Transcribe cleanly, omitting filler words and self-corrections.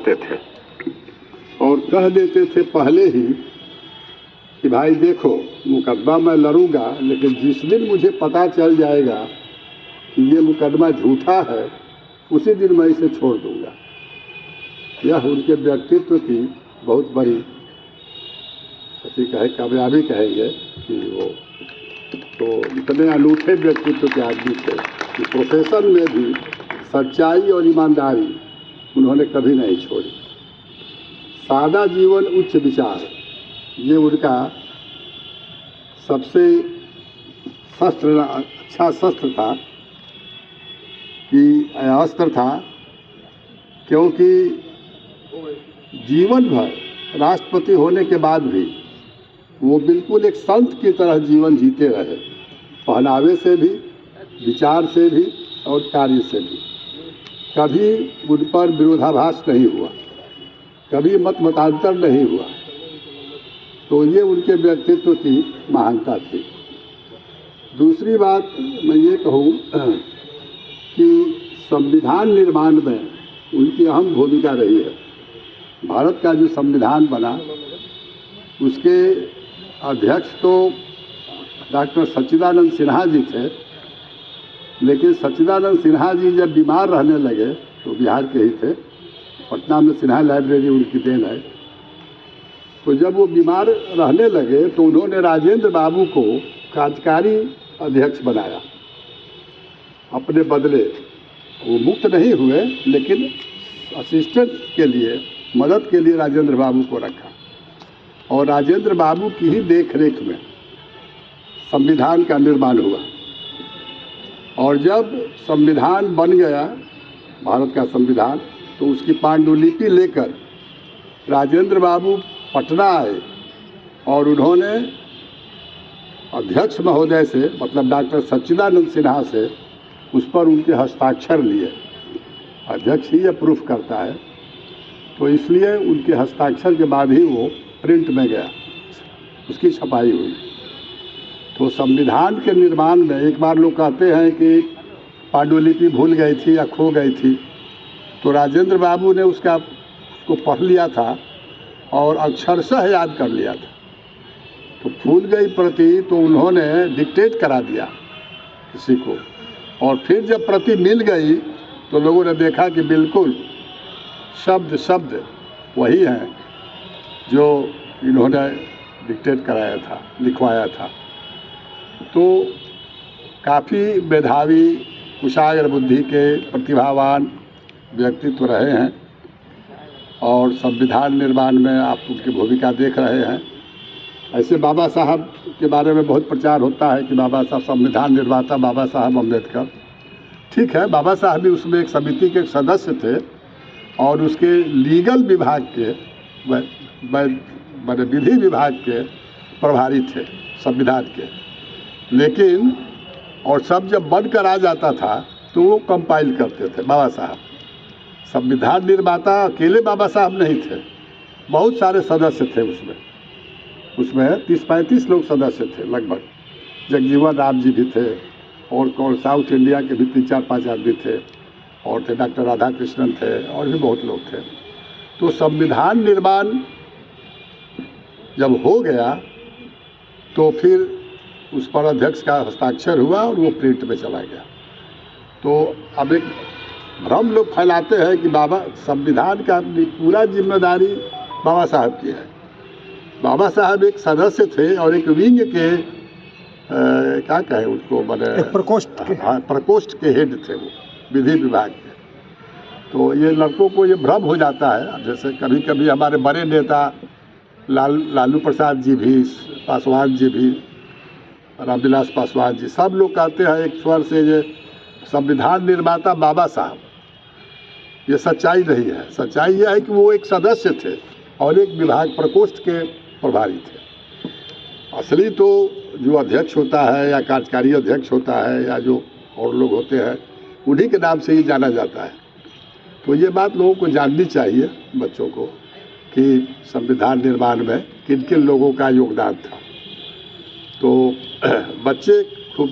करते थे और कह देते थे पहले ही कि भाई देखो मुकदमा मैं लड़ूंगा, लेकिन जिस दिन मुझे पता चल जाएगा कि ये मुकदमा झूठा है उसी दिन मैं इसे छोड़ दूंगा। यह उनके व्यक्तित्व की बहुत बड़ी कामयाबी कहेंगे कि वो तो इतने अनूठे व्यक्तित्व के आदमी थे कि प्रोफेशन में भी सच्चाई और ईमानदारी उन्होंने कभी नहीं छोड़ी। सादा जीवन उच्च विचार, ये उनका सबसे अच्छा शस्त्र था कि अस्त्र था, क्योंकि जीवन भर राष्ट्रपति होने के बाद भी वो बिल्कुल एक संत की तरह जीवन जीते रहे, पहनावे से भी, विचार से भी और कार्य से भी। कभी उन पर विरोधाभास नहीं हुआ, कभी मतांतर नहीं हुआ। तो ये उनके व्यक्तित्व की महानता थी। दूसरी बात मैं ये कहूँ कि संविधान निर्माण में उनकी अहम भूमिका रही है। भारत का जो संविधान बना उसके अध्यक्ष तो डॉक्टर सच्चिदानंद सिन्हा जी थे, लेकिन सच्चिदानंद सिन्हा जी जब बीमार रहने लगे, तो बिहार के ही थे, पटना में सिन्हा लाइब्रेरी उनकी देन है, तो जब वो बीमार रहने लगे तो उन्होंने राजेंद्र बाबू को कार्यकारी अध्यक्ष बनाया अपने बदले। वो मुक्त नहीं हुए, लेकिन असिस्टेंट के लिए, मदद के लिए राजेंद्र बाबू को रखा और राजेंद्र बाबू की ही देखरेख में संविधान का निर्माण हुआ। और जब संविधान बन गया, भारत का संविधान, तो उसकी पांडुलिपि लेकर राजेंद्र बाबू पटना आए और उन्होंने अध्यक्ष महोदय से, मतलब डॉक्टर सच्चिदानंद सिन्हा से, उस पर उनके हस्ताक्षर लिए। अध्यक्ष ही अप्रूव करता है, तो इसलिए उनके हस्ताक्षर के बाद ही वो प्रिंट में गया, उसकी छपाई हुई। तो संविधान के निर्माण में एक बार लोग कहते हैं कि पांडुलिपि भूल गई थी या खो गई थी, तो राजेंद्र बाबू ने उसको पढ़ लिया था और अक्षरशः याद कर लिया था। तो भूल गई प्रति तो उन्होंने डिक्टेट करा दिया किसी को, और फिर जब प्रति मिल गई तो लोगों ने देखा कि बिल्कुल शब्द शब्द वही हैं जो इन्होंने डिक्टेट कराया था, लिखवाया था। तो काफ़ी मेधावी, कुशाग्र बुद्धि के प्रतिभावान व्यक्तित्व रहे हैं और संविधान निर्माण में आप उनकी भूमिका देख रहे हैं। ऐसे बाबा साहब के बारे में बहुत प्रचार होता है कि बाबा साहब संविधान निर्माता बाबा साहब अम्बेडकर। ठीक है, बाबा साहब भी उसमें एक समिति के सदस्य थे और उसके लीगल विभाग के, मैंने विधि विभाग के प्रभारी थे संविधान के। लेकिन और सब जब बनकर आ जाता था तो वो कंपाइल करते थे बाबा साहब। संविधान निर्माता अकेले बाबा साहब नहीं थे, बहुत सारे सदस्य थे उसमें 30-35 लोग सदस्य थे लगभग। जगजीवन राम जी भी थे और साउथ इंडिया के भी 3-4-5 आदमी थे, और थे डॉक्टर राधा कृष्णन थे, और भी बहुत लोग थे। तो संविधान निर्माण जब हो गया तो फिर उस पर अध्यक्ष का हस्ताक्षर हुआ और वो प्रिंट में चला गया। तो अब एक भ्रम लोग फैलाते हैं कि बाबा संविधान का पूरा जिम्मेदारी बाबा साहब की है। बाबा साहब एक सदस्य थे और एक विंग के क्या कहें उसको, मैंने प्रकोष्ठ के हेड थे वो, विधि विभाग के। तो ये लड़कों को ये भ्रम हो जाता है। जैसे कभी कभी हमारे बड़े नेता लालू प्रसाद जी भी, पासवान जी भी, रामविलास पासवान जी, सब लोग कहते हैं एक स्वर से ये संविधान निर्माता बाबा साहब। ये सच्चाई नहीं है। सच्चाई यह है कि वो एक सदस्य थे और एक विभाग प्रकोष्ठ के प्रभारी थे। असली तो जो अध्यक्ष होता है या कार्यकारी अध्यक्ष होता है या जो और लोग होते हैं, उन्हीं के नाम से ही जाना जाता है। तो ये बात लोगों को जाननी चाहिए, बच्चों को, कि संविधान निर्माण में किन किन लोगों का योगदान था। तो बच्चे खूब